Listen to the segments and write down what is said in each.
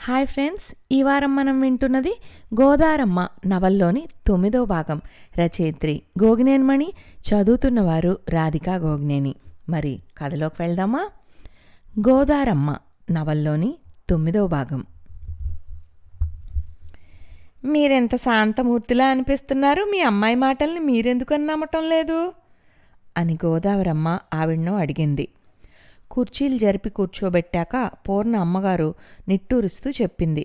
Hi friends, ఈ వారం మనం వింటున్నది గోదారమ్మ నవల్లోని 9వ భాగం. రచయిత్రి గోగినేనిమణి, చదువుతున్నవారు రాధికా గోగినేని. మరి కథలోకి వెళ్దామా? గోదారమ్మ నవల్లోని 9వ భాగం. మీరెంత శాంతమూర్తిలా అనిపిస్తున్నారు, మీ అమ్మాయి మాటల్ని మీరెందుకని నమ్మటం లేదు అని గోదావరమ్మ ఆవిడను అడిగింది. కుర్చీలు జరిపి కూర్చోబెట్టాక పూర్ణ అమ్మగారు నిట్టూరుస్తూ చెప్పింది.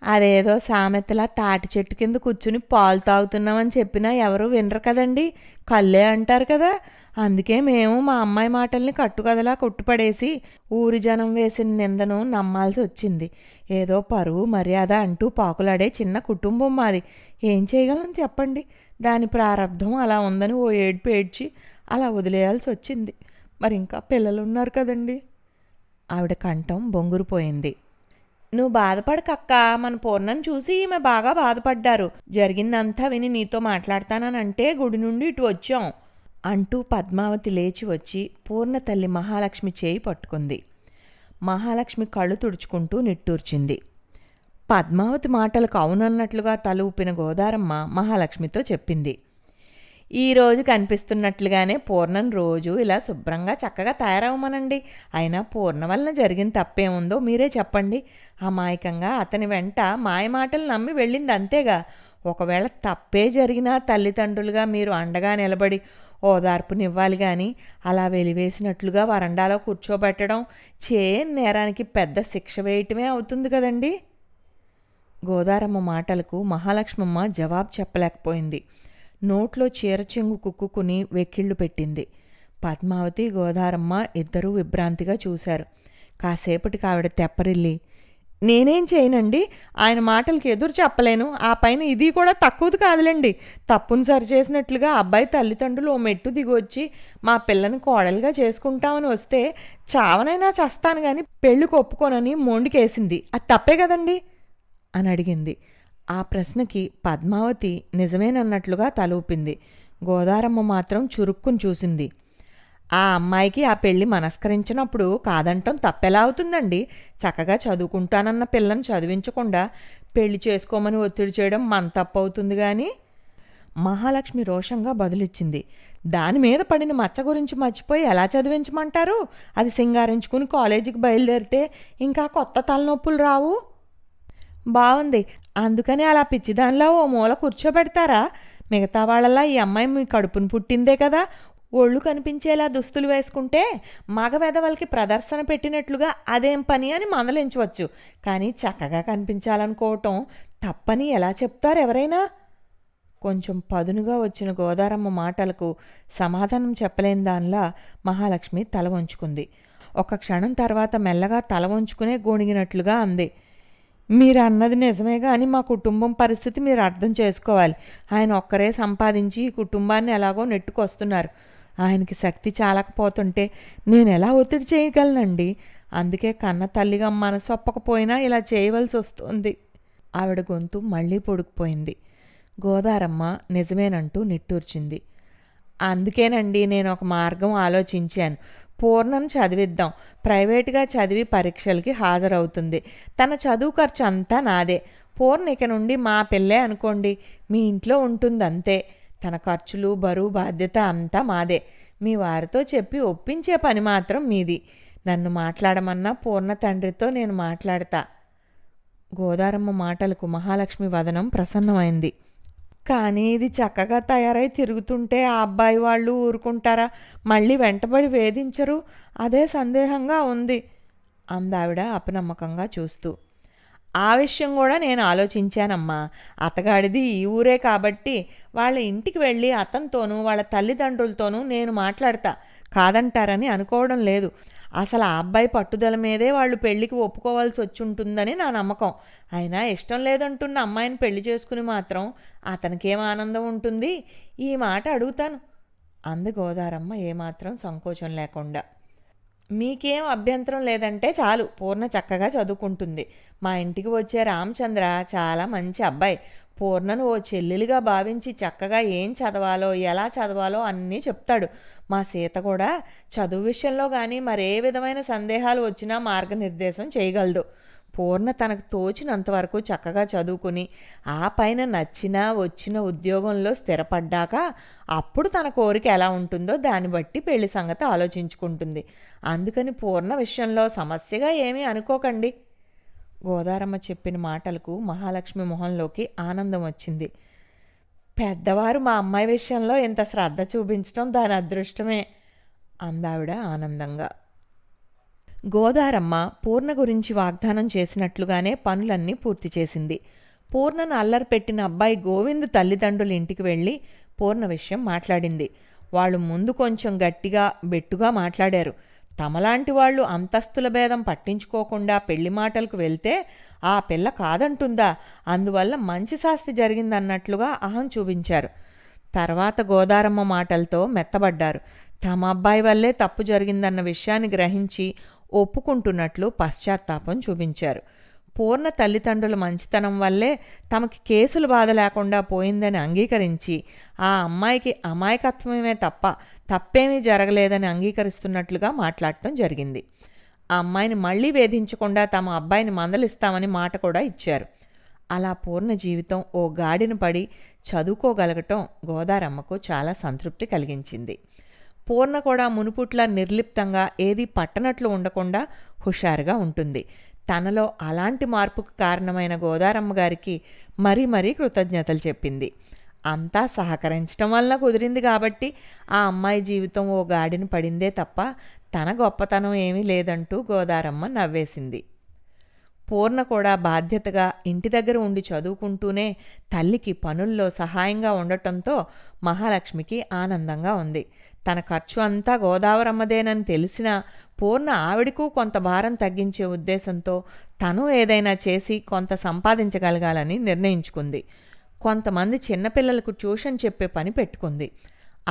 అదేదో సామెతలా తాటి చెట్టు కింద కూర్చుని పాలు తాగుతున్నామని చెప్పినా ఎవరు వినరు కదండి, కళ్ళే అంటారు కదా. అందుకే మేము మా అమ్మాయి మాటల్ని కట్టుకదలా కొట్టుపడేసి ఊరి జనం వేసిన నిందను నమ్మాల్సి వచ్చింది. ఏదో పరువు మర్యాద అంటూ పాకులాడే చిన్న కుటుంబం మాది. ఏం చేయగలం చెప్పండి? దాని ప్రారంధం అలా ఉందని ఓ ఏడ్పు ఏడ్చి అలా వదిలేయాల్సి వచ్చింది. మరి ఇంకా పిల్లలున్నారు కదండి. ఆవిడ కంఠం బొంగురుపోయింది. నువ్వు బాధపడకక్క, మన పూర్ణను చూసి ఈమె బాగా బాధపడ్డారు. జరిగిందంతా విని నీతో మాట్లాడతానంటే గుడి నుండి ఇటు వచ్చాం అంటూ పద్మావతి లేచి వచ్చి పూర్ణ తల్లి మహాలక్ష్మి చేయి పట్టుకుంది. మహాలక్ష్మి కళ్ళు తుడుచుకుంటూ నిట్టూర్చింది. పద్మావతి మాటలకు అవునన్నట్లుగా తల ఊపిన గోదారమ్మ మహాలక్ష్మితో చెప్పింది. ఈరోజు కనిపిస్తున్నట్లుగానే పూర్ణను రోజు ఇలా శుభ్రంగా చక్కగా తయారవమనండి. అయినా పూర్ణ వలన జరిగిన తప్పేముందో మీరే చెప్పండి. అమాయకంగా అతని వెంట మాయమాటలు నమ్మి వెళ్ళింది అంతేగా. ఒకవేళ తప్పే జరిగినా తల్లిదండ్రులుగా మీరు అండగా నిలబడి ఓదార్పునివ్వాలి కానీ అలా వెలివేసినట్లుగా వరండాలో కూర్చోబెట్టడం చేయని నేరానికి పెద్ద శిక్ష వేయటమే అవుతుంది కదండి. గోదారమ్మ మాటలకు మహాలక్ష్మమ్మ జవాబు చెప్పలేకపోయింది. నోట్లో చీర చెంగు కుక్కుని వెక్కిళ్ళు పెట్టింది. పద్మావతి గోదారమ్మ ఇద్దరూ విభ్రాంతిగా చూశారు. కాసేపటికి ఆవిడ తెప్పరిల్లి, నేనేం చేయనండి, ఆయన మాటలకి ఎదురు చెప్పలేను. ఆ పైన ఇది కూడా తక్కువది కాదులేండి. తప్పును సరిచేసినట్లుగా అబ్బాయి తల్లిదండ్రులు ఓ మెట్టు దిగొచ్చి మా పిల్లని కోడలుగా చేసుకుంటామని వస్తే చావనైనా చస్తాను కానీ పెళ్ళికి ఒప్పుకోనని మొండికేసింది. అది తప్పే కదండి అని అడిగింది. ఆ ప్రశ్నకి పద్మావతి నిజమేనన్నట్లుగా తలూపింది. గోదారమ్మ మాత్రం చురుక్కుని చూసింది. ఆ అమ్మాయికి ఆ పెళ్ళి మనస్కరించినప్పుడు కాదంటం తప్పెలా అవుతుందండి? చక్కగా చదువుకుంటానన్న పిల్లని చదివించకుండా పెళ్లి చేసుకోమని ఒత్తిడి చేయడం మన తప్పు అవుతుంది కానీ. మహాలక్ష్మి రోషంగా బదులిచ్చింది. దాని మీద పడిన మచ్చ గురించి మర్చిపోయి ఎలా చదివించమంటారు? అది సింగారించుకుని కాలేజీకి బయలుదేరితే ఇంకా కొత్త తలనొప్పులు రావు. బాగుంది, అందుకని అలా పిచ్చిదానిలా ఓ మూల కూర్చోబెడతారా? మిగతా వాళ్ళలా ఈ అమ్మాయి మీ కడుపును పుట్టిందే కదా. ఒళ్ళు కనిపించేలా దుస్తులు వేసుకుంటే మగ వెధవలకి ప్రదర్శన పెట్టినట్లుగా అదేం పని అని మందలించవచ్చు. కానీ చక్కగా కనిపించాలనుకోవటం తప్పని ఎలా చెప్తారు ఎవరైనా? కొంచెం పదునుగా వచ్చిన గోదారమ్మ మాటలకు సమాధానం చెప్పలేని దానిలా మహాలక్ష్మి తల వంచుకుంది. ఒక క్షణం తర్వాత మెల్లగా తల వంచుకునే గోణిగినట్లుగా అంది. మీరు అన్నది నిజమే కానీ మా కుటుంబం పరిస్థితి మీరు అర్థం చేసుకోవాలి. ఆయన ఒక్కరే సంపాదించి ఈ కుటుంబాన్ని ఎలాగో నెట్టుకొస్తున్నారు. ఆయనకి శక్తి చాలకపోతుంటే నేను ఎలా ఒత్తిడి చేయగలనండి? అందుకే కన్న తల్లిగా మనసు ఒప్పకపోయినా ఇలా చేయవలసి వస్తుంది. ఆవిడ గొంతు మళ్ళీ పొడుకుపోయింది. గోదారమ్మ నిజమేనంటూ నిట్టూర్చింది. అందుకేనండి నేను ఒక మార్గం ఆలోచించాను. పూర్ణను చదివిద్దాం. ప్రైవేటుగా చదివి పరీక్షలకి హాజరవుతుంది. తన చదువు ఖర్చు అంతా నాదే. పూర్ణ ఇక నుండి మా పిల్లే అనుకోండి. మీ ఇంట్లో ఉంటుంది అంతే. తన ఖర్చులు బరువు బాధ్యత అంతా మాదే. మీ వారితో చెప్పి ఒప్పించే పని మాత్రం మీది. నన్ను మాట్లాడమన్నా పూర్ణ తండ్రితో నేను మాట్లాడతా. గోదారమ్మ మాటలకు మహాలక్ష్మి వదనం ప్రసన్నమైంది. కానీ ఇది చక్కగా తయారై తిరుగుతుంటే ఆ అబ్బాయి వాళ్ళు ఊరుకుంటారా? మళ్ళీ వెంటబడి వేధించరు? అదే సందేహంగా ఉంది అందావిడ అపనమ్మకంగా చూస్తూ. ఆ విషయం కూడా నేను ఆలోచించానమ్మా. అతగాడిది ఈ ఊరే కాబట్టి వాళ్ళ ఇంటికి వెళ్ళి అతనితోనూ వాళ్ళ తల్లిదండ్రులతోనూ నేను మాట్లాడతా. కాదంటారని అనుకోవడం లేదు. అసలు ఆ అబ్బాయి పట్టుదల మీదే వాళ్ళు పెళ్లికి ఒప్పుకోవాల్సి వచ్చుంటుందని నా నమ్మకం. అయినా ఇష్టం లేదంటున్న అమ్మాయిని పెళ్లి చేసుకుని మాత్రం అతనికేం ఆనందం ఉంటుంది? ఈ మాట అడుగుతాను అంది గోదారమ్మ ఏమాత్రం సంకోచం లేకుండా. మీకేం అభ్యంతరం లేదంటే చాలు. పూర్ణ చక్కగా చదువుకుంటుంది. మా ఇంటికి వచ్చే రామచంద్ర చాలా మంచి అబ్బాయి. పూర్ణను ఓ చెల్లెలిగా భావించి చక్కగా ఏం చదవాలో ఎలా చదవాలో అన్నీ చెప్తాడు. మా సీత కూడా చదువు విషయంలో కానీ మరే విధమైన సందేహాలు వచ్చినా మార్గనిర్దేశం చేయగలదు. పూర్ణ తనకు తోచినంతవరకు చక్కగా చదువుకుని ఆ పైన నచ్చినా వచ్చిన ఉద్యోగంలో స్థిరపడ్డాక అప్పుడు తన కోరిక ఎలా ఉంటుందో దాన్ని బట్టి పెళ్లి సంగతి ఆలోచించుకుంటుంది. అందుకని పూర్ణ విషయంలో సమస్యగా ఏమీ అనుకోకండి. గోదారమ్మ చెప్పిన మాటలకు మహాలక్ష్మి మొహంలోకి ఆనందం వచ్చింది. పెద్దవారు మా అమ్మాయి విషయంలో ఇంత శ్రద్ధ చూపించడం దాని అదృష్టమే అందావిడ ఆనందంగా. గోదారమ్మ పూర్ణ గురించి వాగ్దానం చేసినట్లుగానే పనులన్నీ పూర్తి చేసింది. పూర్ణను అల్లరి పెట్టిన అబ్బాయి గోవిందు తల్లిదండ్రుల ఇంటికి వెళ్ళి పూర్ణ విషయం మాట్లాడింది. వాళ్ళు ముందు కొంచెం గట్టిగా బెట్టుగా మాట్లాడారు. తమలాంటి వాళ్ళు అంతస్తుల భేదం పట్టించుకోకుండా పెళ్లి మాటలకు వెళ్తే ఆ పిల్ల కాదంటుందా, అందువల్ల మంచి శాస్తి జరిగిందన్నట్లుగా అహం చూపించారు. తర్వాత గోదారమ్మ మాటలతో మెత్తబడ్డారు. తమ అబ్బాయి వల్లే తప్పు జరిగిందన్న విషయాన్ని గ్రహించి ఒప్పుకుంటున్నట్లు పశ్చాత్తాపం చూపించారు. పూర్ణ తల్లిదండ్రుల మంచితనం వల్లే తమకి కేసులు బాధ లేకుండా పోయిందని అంగీకరించి ఆ అమ్మాయికి అమాయకత్వమే తప్ప తప్పేమీ జరగలేదని అంగీకరిస్తున్నట్లుగా మాట్లాడటం జరిగింది. ఆ అమ్మాయిని మళ్లీ వేధించకుండా తమ అబ్బాయిని మందలిస్తామని మాట కూడా ఇచ్చారు. అలా పూర్ణ జీవితం ఓ గాడిన పడి చదువుకోగలగటం గోదారమ్మకు చాలా సంతృప్తి కలిగించింది. పూర్ణ కూడా మునుపుట్లా నిర్లిప్తంగా ఏదీ పట్టనట్లు ఉండకుండా హుషారుగా ఉంటుంది. తనలో అలాంటి మార్పుకు కారణమైన గోదారమ్మ గారికి మరీ మరీ కృతజ్ఞతలు చెప్పింది. అంతా సహకరించటం వల్ల కుదిరింది కాబట్టి ఆ అమ్మాయి జీవితం ఓ గాడిన పడిందే తప్ప తన గొప్పతనం ఏమీ లేదంటూ గోదారమ్మ నవ్వేసింది. పూర్ణ కూడా బాధ్యతగా ఇంటి దగ్గర ఉండి చదువుకుంటూనే తల్లికి పనుల్లో సహాయంగా ఉండటంతో మహాలక్ష్మికి ఆనందంగా ఉంది. తన ఖర్చు అంతా గోదావరమ్మదేనని తెలిసినా పూర్ణ ఆవిడకు కొంత భారం తగ్గించే ఉద్దేశంతో తను ఏదైనా చేసి కొంత సంపాదించగలగాలని నిర్ణయించుకుంది. కొంతమంది చిన్నపిల్లలకు ట్యూషన్ చెప్పే పని పెట్టుకుంది.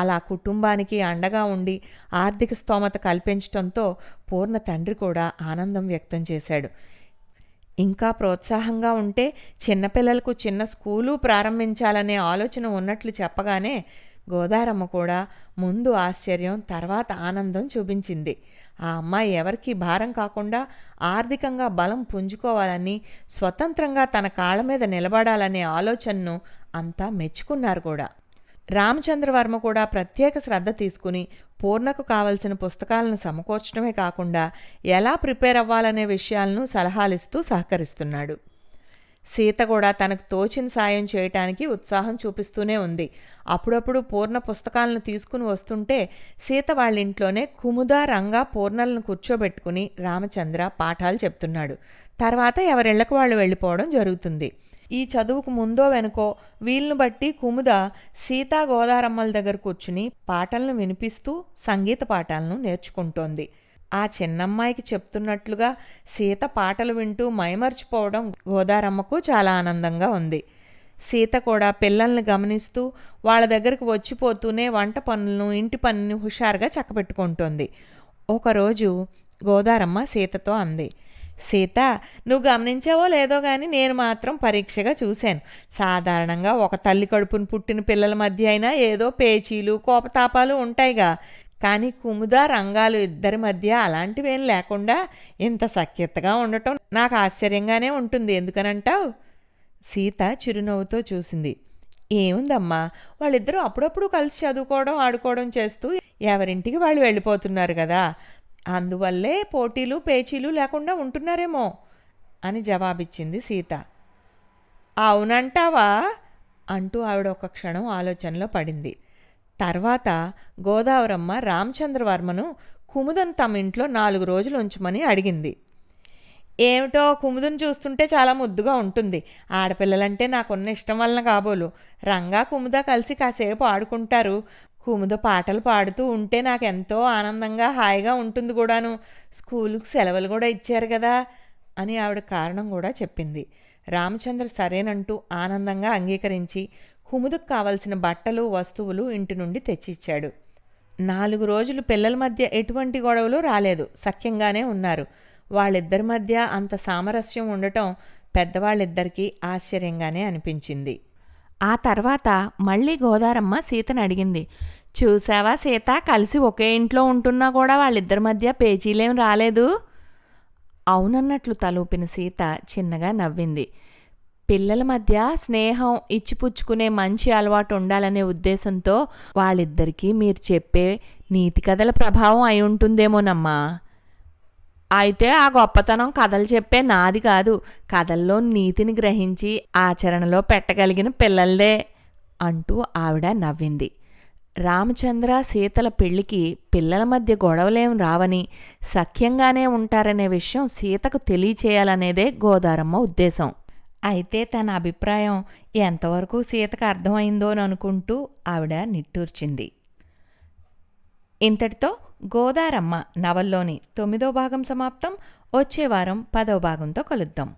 అలా కుటుంబానికి అండగా ఉండి ఆర్థిక స్తోమత కల్పించటంతో పూర్ణ తండ్రి కూడా ఆనందం వ్యక్తం చేశాడు. ఇంకా ప్రోత్సాహంగా ఉంటే చిన్నపిల్లలకు చిన్న స్కూలు ప్రారంభించాలనే ఆలోచన ఉన్నట్లు చెప్పగానే గోదారమ్మ కూడా ముందు ఆశ్చర్యం తర్వాత ఆనందం చూపించింది. ఆ అమ్మాయి ఎవరికీ భారం కాకుండా ఆర్థికంగా బలం పుంజుకోవాలని, స్వతంత్రంగా తన కాళ్ళ మీద నిలబడాలనే ఆలోచనను అంతా మెచ్చుకున్నారు కూడా. రామచంద్రవర్మ కూడా ప్రత్యేక శ్రద్ధ తీసుకుని పూర్ణకు కావలసిన పుస్తకాలను సమకూర్చడమే కాకుండా ఎలా ప్రిపేర్ అవ్వాలనే విషయాలను సలహాలిస్తూ సహకరిస్తున్నాడు. సీత కూడా తనకు తోచిన సాయం చేయటానికి ఉత్సాహం చూపిస్తూనే ఉంది. అప్పుడప్పుడు పూర్ణ పుస్తకాలను తీసుకుని వస్తుంటే సీత వాళ్ళింట్లోనే కుముద, రంగా పూర్ణలను కూర్చోబెట్టుకుని రామచంద్ర పాఠాలు చెప్తున్నాడు. తర్వాత ఎవరిళ్లకు వాళ్ళు వెళ్ళిపోవడం జరుగుతుంది. ఈ చదువుకు ముందో వెనుకో వీళ్ళను బట్టి కుముద సీతా గోదారమ్మల దగ్గర కూర్చుని పాటలను వినిపిస్తూ సంగీత పాఠాలను నేర్చుకుంటోంది. ఆ చిన్నమ్మాయికి చెప్తున్నట్లుగా సీత పాటలు వింటూ మైమర్చిపోవడం గోదారమ్మకు చాలా ఆనందంగా ఉంది. సీత కూడా పిల్లల్ని గమనిస్తూ వాళ్ళ దగ్గరకు వచ్చిపోతూనే వంట పనులను, ఇంటి పనులను హుషారుగా చక్కబెట్టుకుంటోంది. ఒకరోజు గోదారమ్మ సీతతో అంది, సీత, నువ్వు గమనించావో లేదో కానీ నేను మాత్రం పరీక్షగా చూశాను. సాధారణంగా ఒక తల్లి కడుపును పుట్టిన పిల్లల మధ్య అయినా ఏదో పేచీలు, కోపతాపాలు ఉంటాయిగా. కానీ కుముద, రంగాలు ఇద్దరి మధ్య అలాంటివేం లేకుండా ఇంత సఖ్యతగా ఉండటం నాకు ఆశ్చర్యంగానే ఉంటుంది. ఎందుకనంటావు? సీత చిరునవ్వుతో చూసింది. ఏముందమ్మా, వాళ్ళిద్దరూ అప్పుడప్పుడు కలిసి చదువుకోవడం, ఆడుకోవడం చేస్తూ ఎవరింటికి వాళ్ళు వెళ్ళిపోతున్నారు కదా, అందువల్లే పోటీలు, పేచీలు లేకుండా ఉంటున్నారేమో అని జవాబిచ్చింది సీత. అవునంటావా అంటూ ఆవిడ ఒక క్షణం ఆలోచనలో పడింది. తర్వాత గోదావరమ్మ రామచంద్రవర్మను కుముదను తమ ఇంట్లో 4 రోజులు ఉంచమని అడిగింది. ఏమిటో కుముదను చూస్తుంటే చాలా ముద్దుగా ఉంటుంది. ఆడపిల్లలంటే నాకున్న ఇష్టం వలన కాబోలు. రంగా, కుముద కలిసి కాసేపు ఆడుకుంటారు. కుముద పాటలు పాడుతూ ఉంటే నాకెంతో ఆనందంగా, హాయిగా ఉంటుంది కూడాను. స్కూలుకు సెలవులు కూడా ఇచ్చారు కదా అని ఆవిడ కారణం కూడా చెప్పింది. రామచంద్ర సరేనంటూ ఆనందంగా అంగీకరించి కుముదకు కావలసిన బట్టలు, వస్తువులు ఇంటి నుండి తెచ్చిచ్చాడు. 4 రోజులు పిల్లల మధ్య ఎటువంటి గొడవలు రాలేదు. సఖ్యంగానే ఉన్నారు. వాళ్ళిద్దరి మధ్య అంత సామరస్యం ఉండటం పెద్దవాళ్ళిద్దరికీ ఆశ్చర్యంగానే అనిపించింది. ఆ తర్వాత మళ్ళీ గోదారమ్మ సీతను అడిగింది, చూసావా సీత, కలిసి ఒకే ఇంట్లో ఉంటున్నా కూడా వాళ్ళిద్దరి మధ్య పేచీలేం రాలేదు అవునన్నట్లు తలూపిన సీత చిన్నగా నవ్వింది. పిల్లల మధ్య స్నేహం ఇచ్చిపుచ్చుకునే మంచి అలవాటు ఉండాలనే ఉద్దేశంతో వాళ్ళిద్దరికీ మీరు చెప్పే నీతి కథల ప్రభావం అయి ఉంటుందేమోనమ్మా. అయితే ఆ గొప్పతనం కథలు చెప్పే నాది కాదు, కథల్లో నీతిని గ్రహించి ఆచరణలో పెట్టగలిగిన పిల్లలదే అంటూ ఆవిడ నవ్వింది. రామచంద్ర సీతల పెళ్లికి పిల్లల మధ్య గొడవలేం రావని, సఖ్యంగానే ఉంటారనే విషయం సీతకు తెలియచేయాలనేదే గోదారమ్మ ఉద్దేశం. అయితే తన అభిప్రాయం ఎంతవరకు సీతకు అర్థమైందోననుకుంటూ ఆవిడ నిట్టూర్చింది. ఇంతటితో గోదారమ్మ నవల్లోని 9వ భాగం సమాప్తం. వచ్చే వారం 10వ భాగంతో కలుద్దాం.